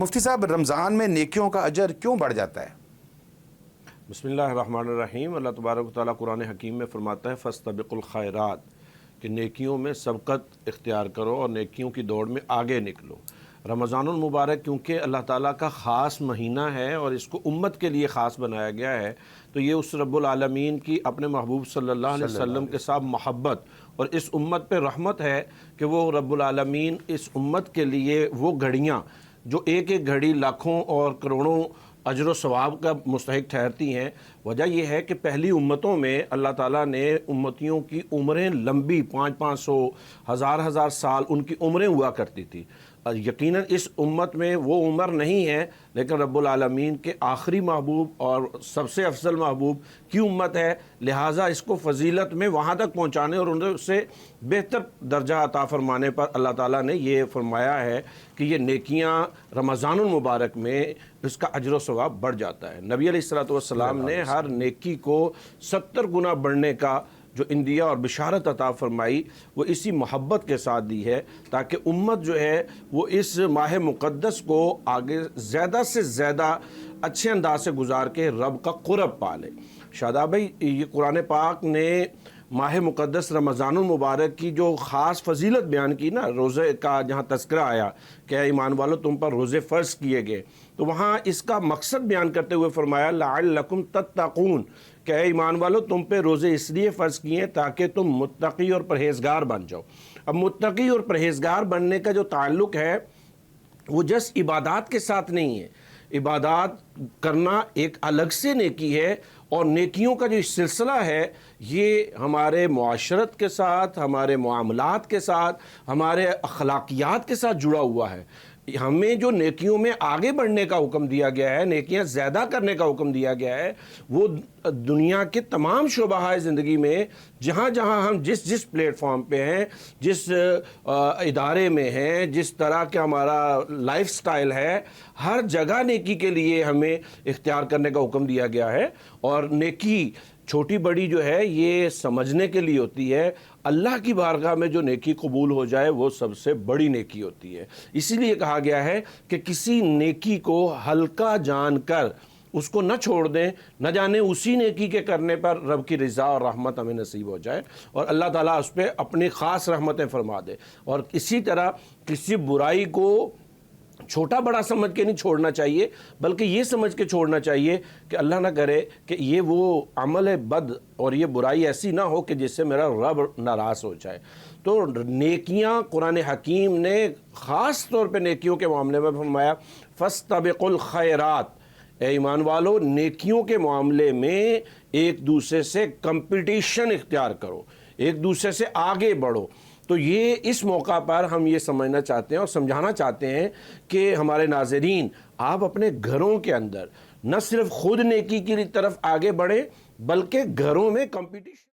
مفتی صاحب، رمضان میں نیکیوں کا اجر کیوں بڑھ جاتا ہے؟ بسم اللہ الرحمن الرحیم۔ اللہ تبارک و تعالیٰ قرآن حکیم میں فرماتا ہے فاستبقوا الخیرات، کہ نیکیوں میں سبقت اختیار کرو اور نیکیوں کی دوڑ میں آگے نکلو۔ رمضان المبارک کیونکہ اللہ تعالیٰ کا خاص مہینہ ہے اور اس کو امت کے لیے خاص بنایا گیا ہے، تو یہ اس رب العالمین کی اپنے محبوب صلی اللہ علیہ وسلم کے ساتھ محبت اور اس امت پہ رحمت ہے کہ وہ رب العالمین اس امت کے لیے وہ گھڑیاں جو ایک ایک گھڑی لاکھوں اور کروڑوں اجر و ثواب کا مستحق ٹھہرتی ہیں۔ وجہ یہ ہے کہ پہلی امتوں میں اللہ تعالیٰ نے امتیوں کی عمریں لمبی 500 ہزار سال ان کی عمریں ہوا کرتی تھی۔ یقیناً اس امت میں وہ عمر نہیں ہے، لیکن رب العالمین کے آخری محبوب اور سب سے افضل محبوب کی امت ہے، لہٰذا اس کو فضیلت میں وہاں تک پہنچانے اور ان سے بہتر درجہ عطا فرمانے پر اللہ تعالیٰ نے یہ فرمایا ہے کہ یہ نیکیاں رمضان المبارک میں اس کا اجر و ثواب بڑھ جاتا ہے۔ نبی علیہ الصلوۃ والسلام نے ہر نیکی کو 70 گنا بڑھنے کا جو اندیا اور بشارت عطا فرمائی وہ اسی محبت کے ساتھ دی ہے، تاکہ امت جو ہے وہ اس ماہ مقدس کو آگے زیادہ سے زیادہ اچھے انداز سے گزار کے رب کا قرب پالے۔ شاداب بھائی، یہ قرآن پاک نے ماہ مقدس رمضان المبارک کی جو خاص فضیلت بیان کی نا، روزے کا جہاں تذکرہ آیا کہ اے ایمان والو تم پر روزے فرض کیے گئے، تو وہاں اس کا مقصد بیان کرتے ہوئے فرمایا لعلکم تتقون، کہ اے ایمان والو تم پہ روزے اس لیے فرض کیے تاکہ تم متقی اور پرہیزگار بن جاؤ۔ اب متقی اور پرہیزگار بننے کا جو تعلق ہے وہ جس عبادات کے ساتھ نہیں ہے، عبادات کرنا ایک الگ سے نیکی ہے، اور نیکیوں کا جو سلسلہ ہے یہ ہمارے معاشرت کے ساتھ، ہمارے معاملات کے ساتھ، ہمارے اخلاقیات کے ساتھ جڑا ہوا ہے۔ ہمیں جو نیکیوں میں آگے بڑھنے کا حکم دیا گیا ہے، نیکیاں زیادہ کرنے کا حکم دیا گیا ہے، وہ دنیا کے تمام شعبہ زندگی میں جہاں جہاں ہم جس پلیٹ فارم پہ ہیں، جس ادارے میں ہیں، جس طرح کا ہمارا لائف سٹائل ہے، ہر جگہ نیکی کے لیے ہمیں اختیار کرنے کا حکم دیا گیا ہے۔ اور نیکی چھوٹی بڑی جو ہے یہ سمجھنے کے لیے ہوتی ہے، اللہ کی بارگاہ میں جو نیکی قبول ہو جائے وہ سب سے بڑی نیکی ہوتی ہے۔ اسی لیے کہا گیا ہے کہ کسی نیکی کو ہلکا جان کر اس کو نہ چھوڑ دیں، نہ جانے اسی نیکی کے کرنے پر رب کی رضا اور رحمت ہمیں نصیب ہو جائے اور اللہ تعالیٰ اس پہ اپنی خاص رحمتیں فرما دے۔ اور اسی طرح کسی برائی کو چھوٹا بڑا سمجھ کے نہیں چھوڑنا چاہیے، بلکہ یہ سمجھ کے چھوڑنا چاہیے کہ اللہ نہ کرے کہ یہ وہ عمل بد اور یہ برائی ایسی نہ ہو کہ جس سے میرا رب ناراض ہو جائے۔ تو نیکیاں قرآن حکیم نے خاص طور پہ نیکیوں کے معاملے میں فرمایا فاستبقوا الخیرات، اے ایمان والو نیکیوں کے معاملے میں ایک دوسرے سے کمپٹیشن اختیار کرو، ایک دوسرے سے آگے بڑھو۔ تو یہ اس موقع پر ہم یہ سمجھنا چاہتے ہیں اور سمجھانا چاہتے ہیں کہ ہمارے ناظرین، آپ اپنے گھروں کے اندر نہ صرف خود نیکی کی طرف آگے بڑھیں، بلکہ گھروں میں کمپٹیشن